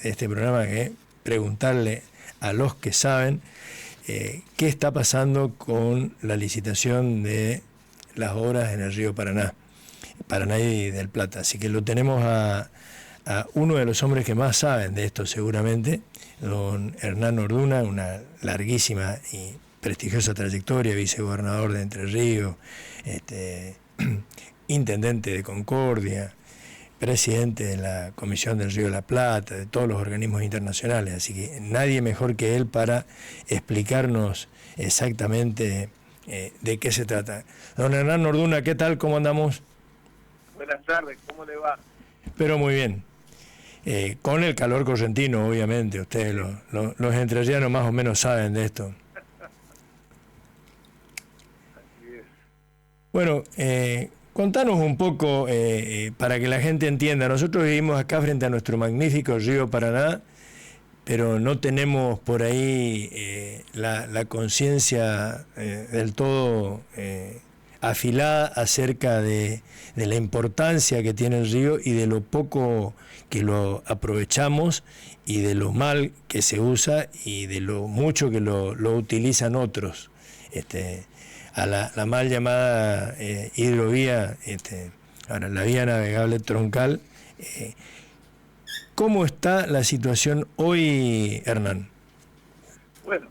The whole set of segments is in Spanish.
este programa, que es preguntarle a los que saben qué está pasando con la licitación de las obras en el río Paraná y del Plata. Así que lo tenemos a uno de los hombres que más saben de esto seguramente, don Hernán Orduna, una larguísima y prestigiosa trayectoria, vicegobernador de Entre Ríos, intendente de Concordia, presidente de la Comisión del Río de la Plata, de todos los organismos internacionales, así que nadie mejor que él para explicarnos exactamente de qué se trata. Don Hernán Orduna, ¿qué tal? ¿Cómo andamos? Buenas tardes, ¿cómo le va? Pero muy bien. Con el calor correntino, obviamente, ustedes los entrerrianos más o menos saben de esto. Así es. Bueno, contanos un poco para que la gente entienda. Nosotros vivimos acá frente a nuestro magnífico río Paraná, pero no tenemos por ahí la conciencia del todo afilada acerca de la importancia que tiene el río y de lo poco que lo aprovechamos y de lo mal que se usa y de lo mucho que lo utilizan otros. A la mal llamada hidrovía, ahora la vía navegable troncal. ¿Cómo está la situación hoy, Hernán? Bueno,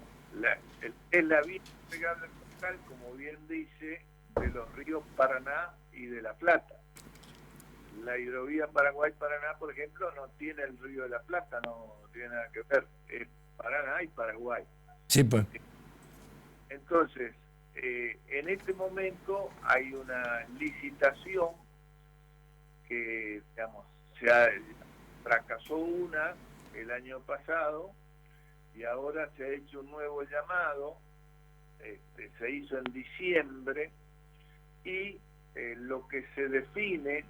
es la vía navegable troncal, como bien dice, de los ríos Paraná y de la Plata. La hidrovía Paraguay-Paraná, por ejemplo, no tiene el río de la Plata, no tiene nada que ver, es Paraná y Paraguay. Sí, pues. Entonces, en este momento hay una licitación que, digamos, fracasó una el año pasado y ahora se ha hecho un nuevo llamado, se hizo en diciembre y lo que se define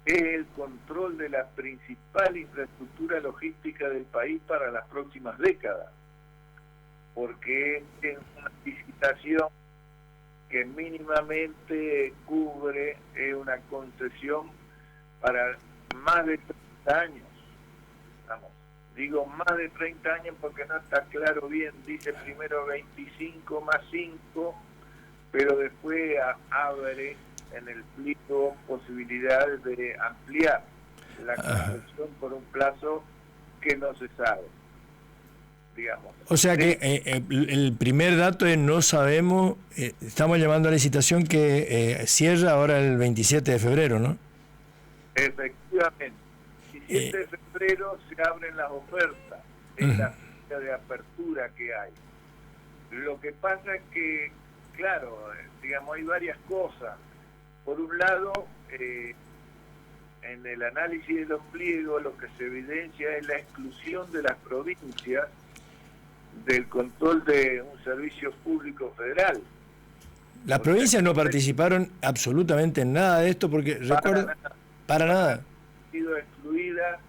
es el control de la principal infraestructura logística del país para las próximas décadas, porque es una licitación que mínimamente cubre una concesión para más de 30 años. Vamos, digo más de 30 años porque no está claro bien, dice primero 25 más 5, pero después abre en el pliego posibilidades de ampliar la concesión por un plazo que no se sabe, digamos. O sea que el primer dato es no sabemos, estamos llamando a la licitación que cierra ahora el 27 de febrero, ¿no? Efectivamente, 17 de febrero se abren las ofertas, es la fecha de apertura que hay. Lo que pasa es que, claro, digamos, hay varias cosas. Por un lado, en el análisis de los pliegos lo que se evidencia es la exclusión de las provincias del control de un servicio público federal. Las provincias no participaron absolutamente en nada de esto porque recuerdo... Para nada. Han sido excluidas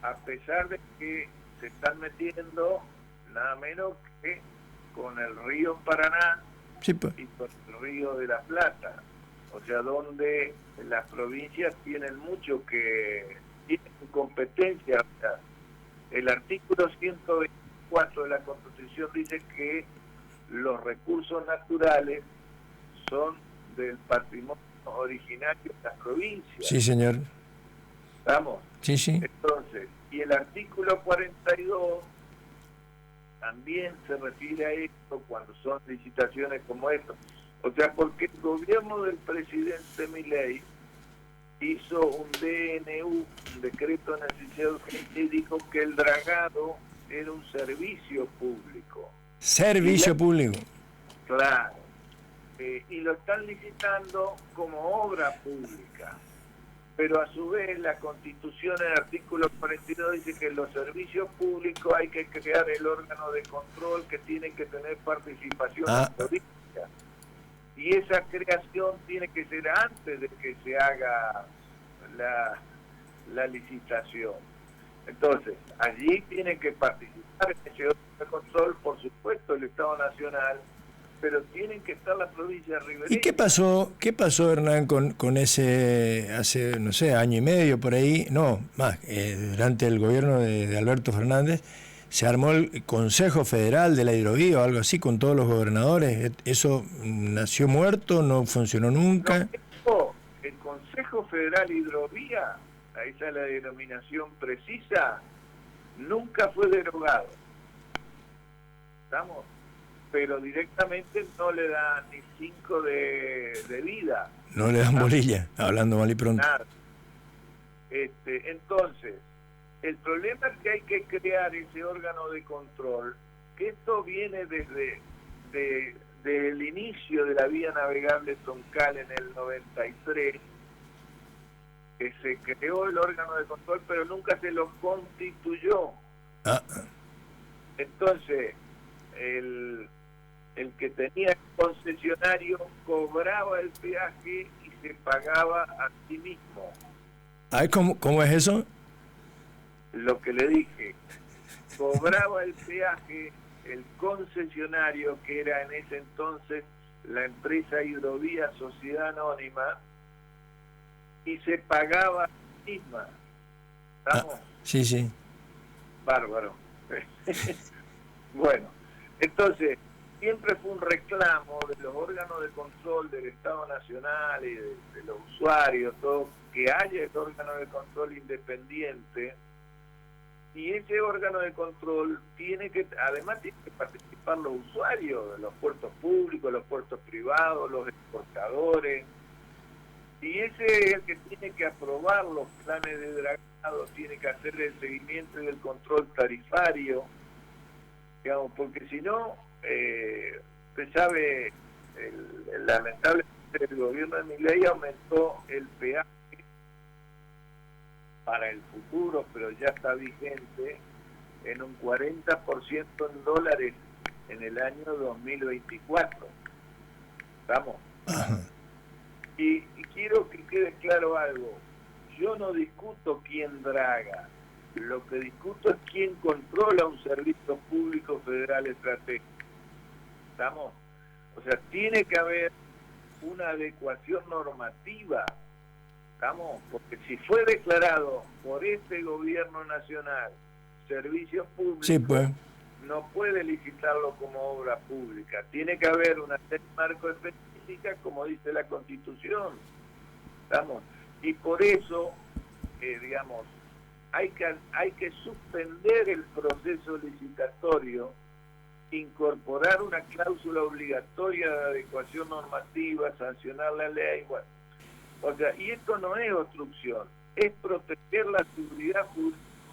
a pesar de que se están metiendo nada menos que con el río Paraná, sí, pues, y con el río de la Plata. O sea, donde las provincias tienen mucho que... tienen competencia. O sea, el artículo 124 de la Constitución dice que los recursos naturales son del patrimonio originario de las provincias. Sí, señor. ¿Estamos? Sí, sí. Entonces, y el artículo 42 también se refiere a esto cuando son licitaciones como esto. O sea, porque el gobierno del presidente Milei hizo un DNU, un decreto de necesidad urgente, y dijo que el dragado era un servicio público. Servicio público. Claro. Y lo están licitando como obra pública. Pero a su vez la Constitución en el artículo 42 dice que en los servicios públicos hay que crear el órgano de control que tiene que tener participación en provincia. Y esa creación tiene que ser antes de que se haga la licitación. Entonces, allí tiene que participar en ese órgano de control, por supuesto, el Estado Nacional, pero tienen que estar las provincias ribereñas. ¿Y qué pasó, Hernán, con ese, hace, no sé, año y medio por ahí, no, más, durante el gobierno de Alberto Fernández, se armó el Consejo Federal de la Hidrovía o algo así con todos los gobernadores? ¿Eso nació muerto, no funcionó nunca? No, el Consejo Federal Hidrovía, ahí está la denominación precisa, nunca fue derogado. ¿Estamos? Pero directamente no le dan ni 5 de vida. No le dan bolilla, hablando mal y pronto. Nada. Entonces, el problema es que hay que crear ese órgano de control, que esto viene desde el inicio de la vía navegable troncal en el 93, que se creó el órgano de control, pero nunca se lo constituyó. Entonces, el que tenía el concesionario cobraba el peaje y se pagaba a sí mismo. ¿Cómo es eso? Lo que le dije, cobraba el peaje el concesionario, que era en ese entonces la empresa Hidrovía Sociedad Anónima, y se pagaba a sí misma. ¿Estamos? Sí. Bárbaro. Bueno, entonces, siempre fue un reclamo de los órganos de control del Estado Nacional y de los usuarios, todo, que haya el órgano de control independiente, y ese órgano de control además tiene que participar los usuarios, los puertos públicos, los puertos privados, los exportadores, y ese es el que tiene que aprobar los planes de dragado, tiene que hacer el seguimiento y el control tarifario, digamos, porque si no, usted sabe, lamentablemente el gobierno de Milei aumentó el peaje para el futuro, pero ya está vigente, en un 40% en dólares en el año 2024. ¿Estamos? Y quiero que quede claro algo. Yo no discuto quién draga. Lo que discuto es quién controla un servicio público federal estratégico. ¿Estamos? O sea, tiene que haber una adecuación normativa. ¿Estamos? Porque si fue declarado por este gobierno nacional servicio público, sí, pues, no puede licitarlo como obra pública. Tiene que haber una ley marco específica, como dice la Constitución. ¿Estamos? Y por eso, digamos, hay que suspender el proceso licitatorio, incorporar una cláusula obligatoria de adecuación normativa, sancionar la ley. Bueno, o sea, y esto no es obstrucción, es proteger la seguridad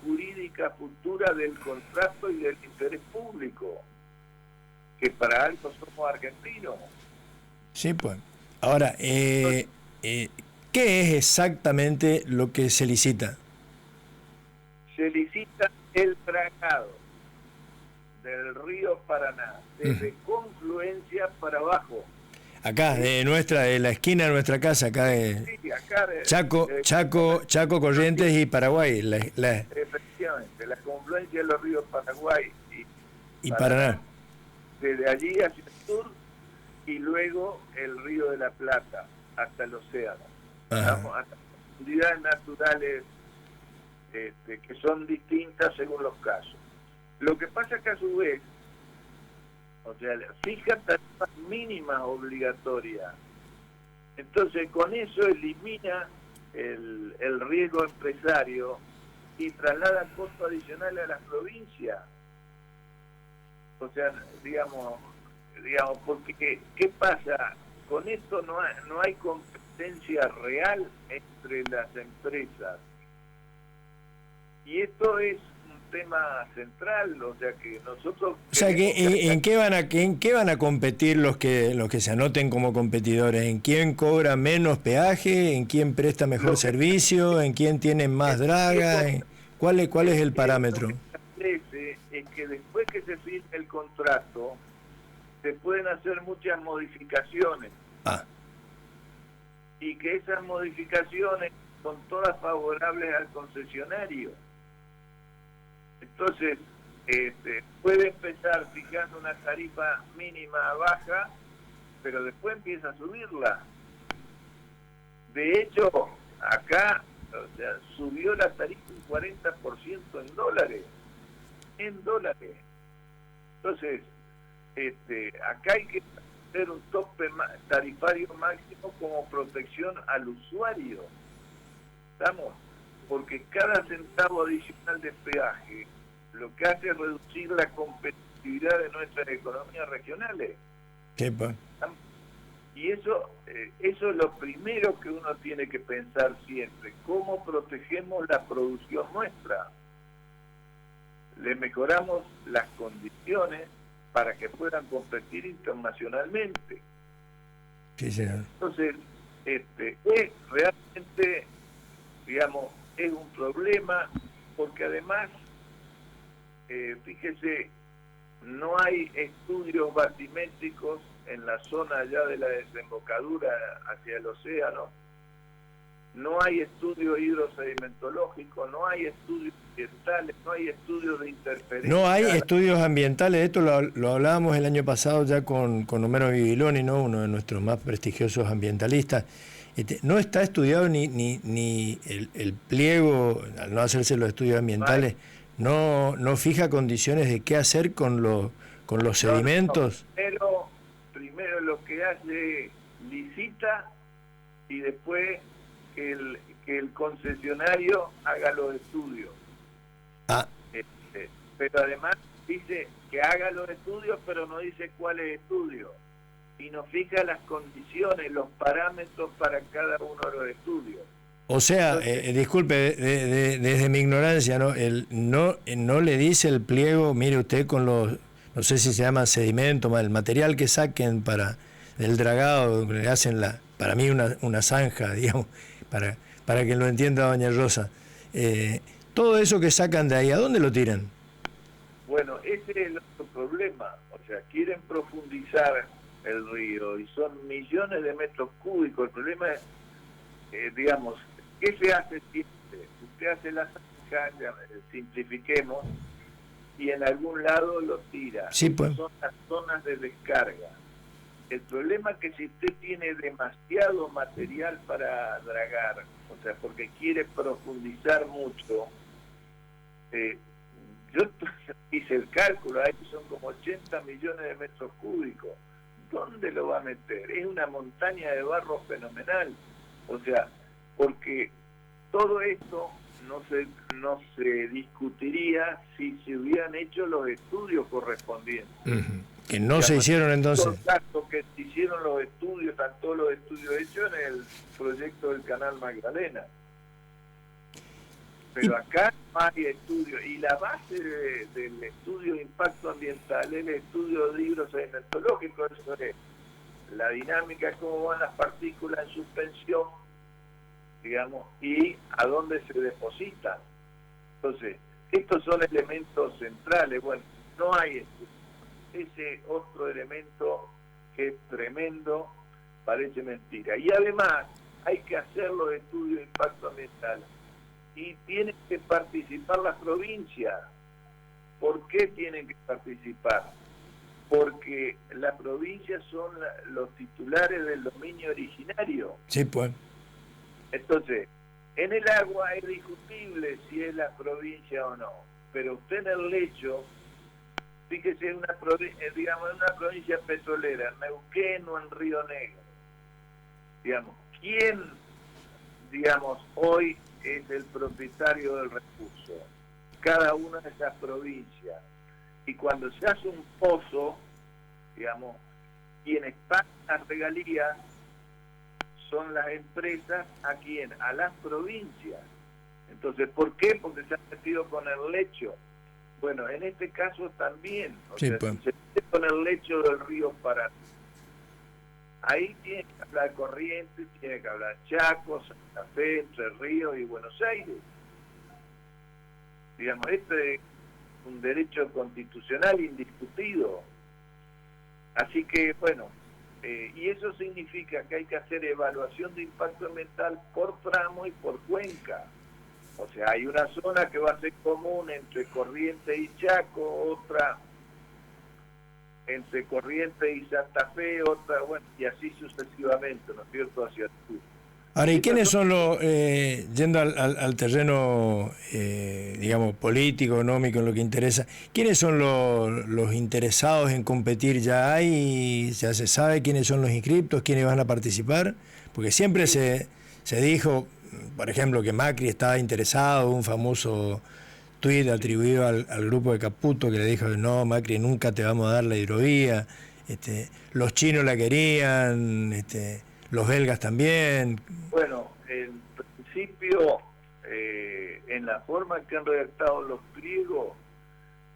jurídica futura del contrato y del interés público, que para algo somos argentinos. Sí, pues. Ahora, ¿qué es exactamente lo que se licita? Se licita el dragado del río Paraná, desde Confluencia para abajo. Acá, de la esquina de nuestra casa, acá de, sí, acá de Chaco, Corrientes y Paraguay. Efectivamente, la confluencia de los ríos Paraguay y Paraná. Desde allí hacia el sur y luego el río de la Plata hasta el océano. Estamos hasta profundidades naturales que son distintas según los casos. Lo que pasa es que a su vez, o sea, fijan tarifas mínimas obligatorias. Entonces, con eso elimina el riesgo empresario y traslada costos adicionales a las provincias. O sea, digamos, porque ¿qué pasa? Con esto no hay competencia real entre las empresas. Y esto es un tema central, o sea que nosotros... O sea, ¿en qué van a competir los que se anoten como competidores? ¿En quién cobra menos peaje? ¿En quién presta mejor servicio? ¿En quién tiene más draga? ¿Cuál es el parámetro? Lo que establece es que después que se firme el contrato, se pueden hacer muchas modificaciones. Y que esas modificaciones son todas favorables al concesionario. Entonces, puede empezar fijando una tarifa mínima baja pero después empieza a subirla. De hecho, acá, o sea, subió la tarifa un 40% en dólares. En dólares. Entonces, acá hay que hacer un tope tarifario máximo como protección al usuario. ¿Estamos? Porque cada centavo adicional de peaje lo que hace es reducir la competitividad de nuestras economías regionales. Epa. Y eso es lo primero que uno tiene que pensar siempre. ¿Cómo protegemos la producción nuestra? Le mejoramos las condiciones para que puedan competir internacionalmente. Sí, señor. Entonces, es realmente, digamos, es un problema, porque además, fíjese, no hay estudios batimétricos en la zona allá de la desembocadura hacia el océano, no hay estudios hidrosedimentológicos, no hay estudios ambientales, no hay estudios de interferencia. No hay estudios ambientales, esto lo hablábamos el año pasado ya con Homero Bibiloni, ¿no? Uno de nuestros más prestigiosos ambientalistas. No está estudiado ni el pliego, al no hacerse los estudios ambientales, no fija condiciones de qué hacer con los sedimentos. Primero lo que hace licita y después que el concesionario haga los estudios. Pero además dice que haga los estudios, pero no dice cuáles estudios. Y nos fija las condiciones, los parámetros para cada uno de los estudios. O sea, disculpe, desde mi ignorancia, no le dice el pliego, mire usted con los, no sé si se llama sedimento, el material que saquen para el dragado, le hacen para mí una zanja, digamos, para que lo entienda doña Rosa. Todo eso que sacan de ahí, ¿a dónde lo tiran? Bueno, ese es el otro problema. O sea, quieren profundizar el río y son millones de metros cúbicos. El problema es, digamos, ¿qué se hace siempre? Usted hace la zanja, simplifiquemos, y en algún lado lo tira. Sí, pues. Son las zonas de descarga. El problema es que si usted tiene demasiado material para dragar, o sea, porque quiere profundizar mucho, yo hice el cálculo, ahí son como 80 millones de metros cúbicos. ¿Dónde lo va a meter? Es una montaña de barro fenomenal. O sea, porque todo esto no se discutiría si se hubieran hecho los estudios correspondientes. Que no se hicieron entonces. Caso que se hicieron los estudios, están todos los estudios hechos en el proyecto del Canal Magdalena. Pero acá no hay estudio, y la base del estudio de impacto ambiental es el estudio de hidrosedimentológico, eso es la dinámica, cómo van las partículas en suspensión, digamos, y a dónde se depositan. Entonces, estos son elementos centrales. Bueno, no hay estudio. Ese otro elemento que es tremendo, parece mentira. Y además, hay que hacer los estudios de impacto ambiental. Y tienen que participar las provincias. ¿Por qué tienen que participar? Porque las provincias son los titulares del dominio originario. Sí, pues. Entonces, en el agua es discutible si es la provincia o no, pero usted en el lecho, fíjese, en una provincia petrolera, en Neuquén o en Río Negro, digamos, ¿quién, hoy es el propietario del recurso? Cada una de esas provincias. Y cuando se hace un pozo, digamos, quienes pagan las regalías son las empresas. ¿A quién? A las provincias. Entonces, ¿por qué? Porque se han metido con el lecho. Bueno, en este caso también. Sí, sea, pues. si se mete con el lecho del río Paraná. Ahí tiene que hablar Corrientes, tiene que hablar Chaco, Santa Fe, Entre Ríos y Buenos Aires. Digamos, este es un derecho constitucional indiscutido. Así que, bueno, y eso significa que hay que hacer evaluación de impacto ambiental por tramo y por cuenca. O sea, hay una zona que va a ser común entre Corrientes y Chaco, otra entre Corrientes y Santa Fe, otra, bueno, y así sucesivamente, ¿no es cierto?, hacia el sur. Ahora, ¿y quiénes son los, yendo al terreno, digamos, político, económico, en lo que interesa, quiénes son los interesados en competir? ¿Ya se sabe quiénes son los inscriptos, quiénes van a participar? Porque siempre se dijo, por ejemplo, que Macri estaba interesado, un famoso tuit atribuido al grupo de Caputo que le dijo, no, Macri, nunca te vamos a dar la hidrovía, los chinos la querían, los belgas también. Bueno, en principio, en la forma en que han redactado los pliegos,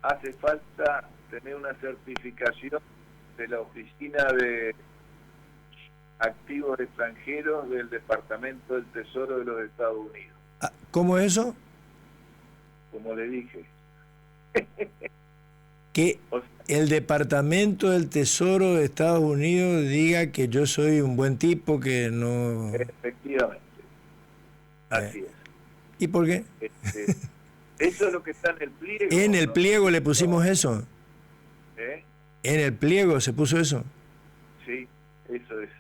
hace falta tener una certificación de la Oficina de Activos Extranjeros del Departamento del Tesoro de los Estados Unidos. ¿Cómo es eso? Como le dije. Que el Departamento del Tesoro de Estados Unidos diga que yo soy un buen tipo, que no... Efectivamente. Así es. ¿Y por qué? Eso es lo que está en el pliego. ¿En el pliego le pusimos eso? ¿Eh? ¿En el pliego se puso eso? Sí, eso es.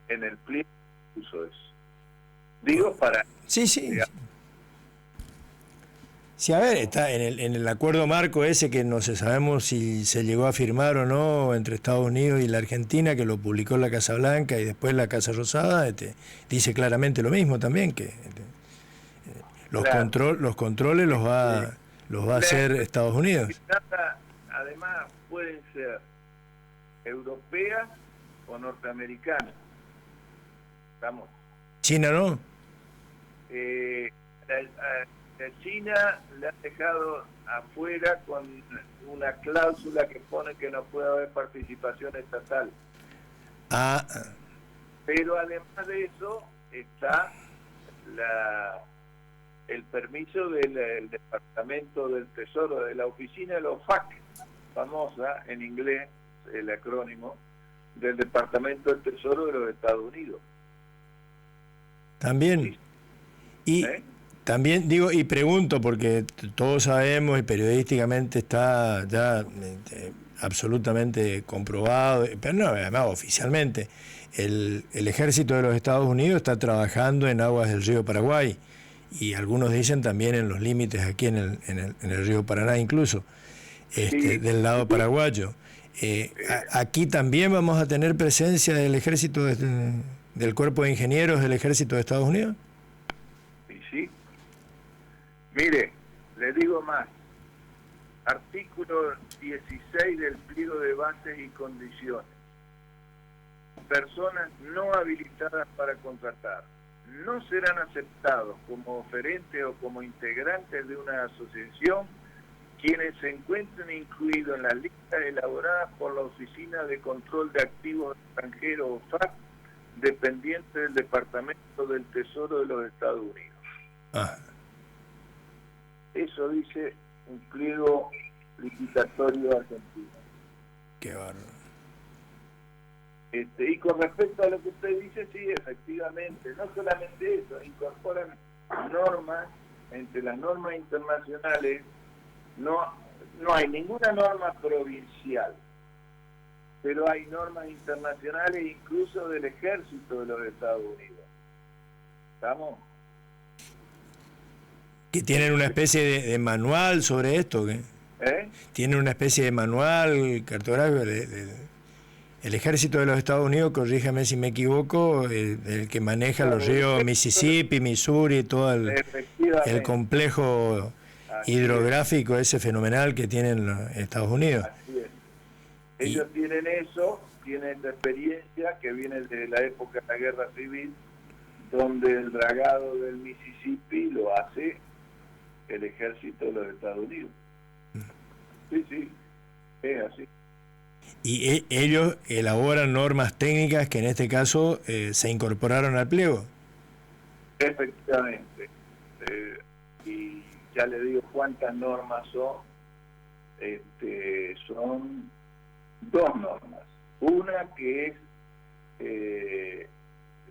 En el pliego se puso eso. Digo para... Sí, sí. Sí, a ver, está en el acuerdo marco ese que no sabemos si se llegó a firmar o no entre Estados Unidos y la Argentina, que lo publicó la Casa Blanca y después la Casa Rosada, dice claramente lo mismo también, que los controles los va a hacer Estados Unidos. Además pueden ser europeas o norteamericanas. ¿Estamos? China no. China le ha dejado afuera con una cláusula que pone que no puede haber participación estatal. Pero además de eso está el permiso del Departamento del Tesoro, de la oficina de los FAC, famosa en inglés, el acrónimo, del Departamento del Tesoro de los Estados Unidos. También. Y también digo, y pregunto, porque todos sabemos y periodísticamente está ya absolutamente comprobado, pero no, además oficialmente, el ejército de los Estados Unidos está trabajando en aguas del río Paraguay, y algunos dicen también en los límites aquí en el río Paraná incluso, del lado paraguayo. Aquí también vamos a tener presencia del ejército, del cuerpo de ingenieros del ejército de Estados Unidos. Sí. Mire, le digo más. Artículo 16 del pliego de bases y condiciones. Personas no habilitadas para contratar no serán aceptados como oferentes o como integrantes de una asociación quienes se encuentren incluidos en las listas elaboradas por la Oficina de Control de Activos Extranjeros o FAC, dependiente del Departamento del Tesoro de los Estados Unidos. Eso dice un pliego licitatorio argentino. Qué bárbaro. Y con respecto a lo que usted dice, sí, efectivamente, no solamente eso, incorporan normas, entre las normas internacionales, no hay ninguna norma provincial, pero hay normas internacionales incluso del ejército de los Estados Unidos. ¿Estamos? ¿Que tienen una especie de manual sobre esto? ¿Qué? ¿Tienen una especie de manual cartográfico? El ejército de los Estados Unidos, corríjame si me equivoco, el que maneja los ríos Mississippi, Missouri, todo el complejo hidrográfico ese fenomenal que tienen los Estados Unidos. Así es. Ellos tienen eso, tienen la experiencia que viene de la época de la Guerra Civil, donde el dragado del Mississippi lo hace el ejército de los Estados Unidos. Sí, es así. Y ellos elaboran normas técnicas que en este caso se incorporaron al pliego. Efectivamente. Y ya le digo cuántas normas son. Son dos normas. Una que es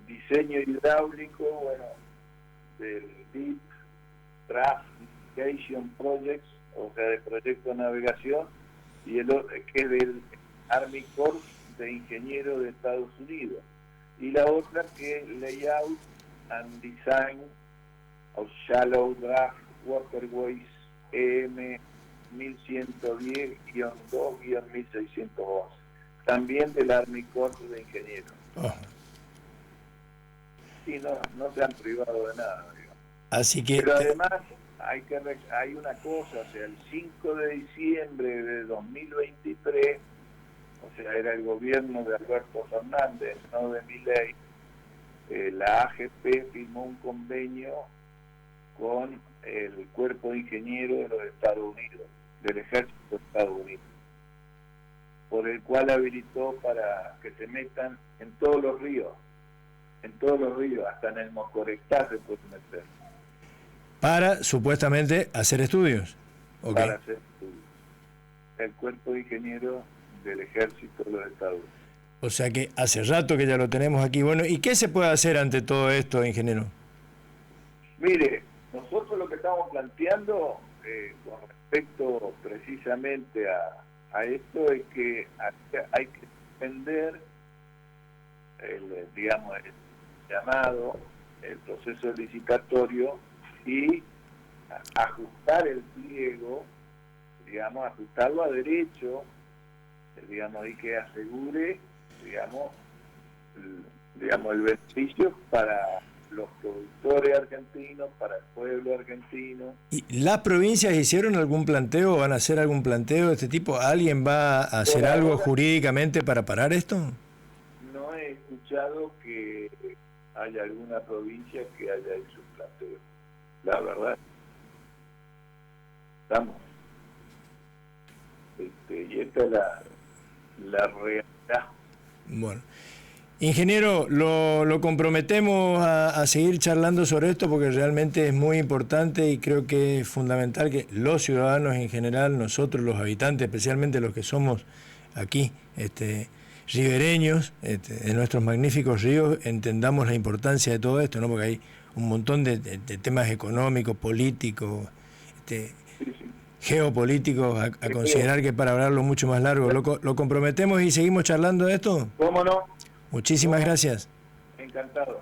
diseño hidráulico, del Deep Draft Navigation Projects, o sea, de proyecto de navegación, y el otro que es del Army Corps de Ingenieros de Estados Unidos. Y la otra que es Layout and Design of Shallow Draft Waterways EM 1110-2-1611, también del Army Corps de Ingenieros. Oh. Sí, no se han privado de nada, digamos. Así que... Pero además hay una cosa, o sea, el 5 de diciembre de 2023, o sea, era el gobierno de Alberto Fernández, no de Milei, la AGP firmó un convenio con el Cuerpo de Ingenieros de los Estados Unidos, del Ejército de Estados Unidos, por el cual habilitó para que se metan en todos los ríos, hasta en el Mocorectá se puede meter. Para, supuestamente, hacer estudios. Okay. Para hacer estudios. El Cuerpo de Ingenieros del Ejército de los Estados Unidos. O sea que hace rato que ya lo tenemos aquí. Bueno, ¿y qué se puede hacer ante todo esto, ingeniero? Mire, nosotros lo que estamos planteando con respecto precisamente a esto es que hay que suspender el llamado, el proceso licitatorio y ajustar el pliego, ajustarlo a derecho, y que asegure, el beneficio para los productores argentinos, para el pueblo argentino. ¿Y las provincias hicieron algún planteo, van a hacer algún planteo de este tipo? ¿Alguien va a hacer algo jurídicamente para parar esto? No he escuchado que haya alguna provincia que haya hecho un planteo. La verdad, estamos. Y esta es la realidad. Bueno. Ingeniero, lo comprometemos a seguir charlando sobre esto porque realmente es muy importante y creo que es fundamental que los ciudadanos en general, nosotros los habitantes, especialmente los que somos aquí ribereños de nuestros magníficos ríos, entendamos la importancia de todo esto, ¿no? Porque hay un montón de temas económicos, políticos, geopolíticos a considerar que para hablarlo mucho más largo. ¿Lo comprometemos y seguimos charlando de esto? ¿Cómo no? Muchísimas gracias. Encantado.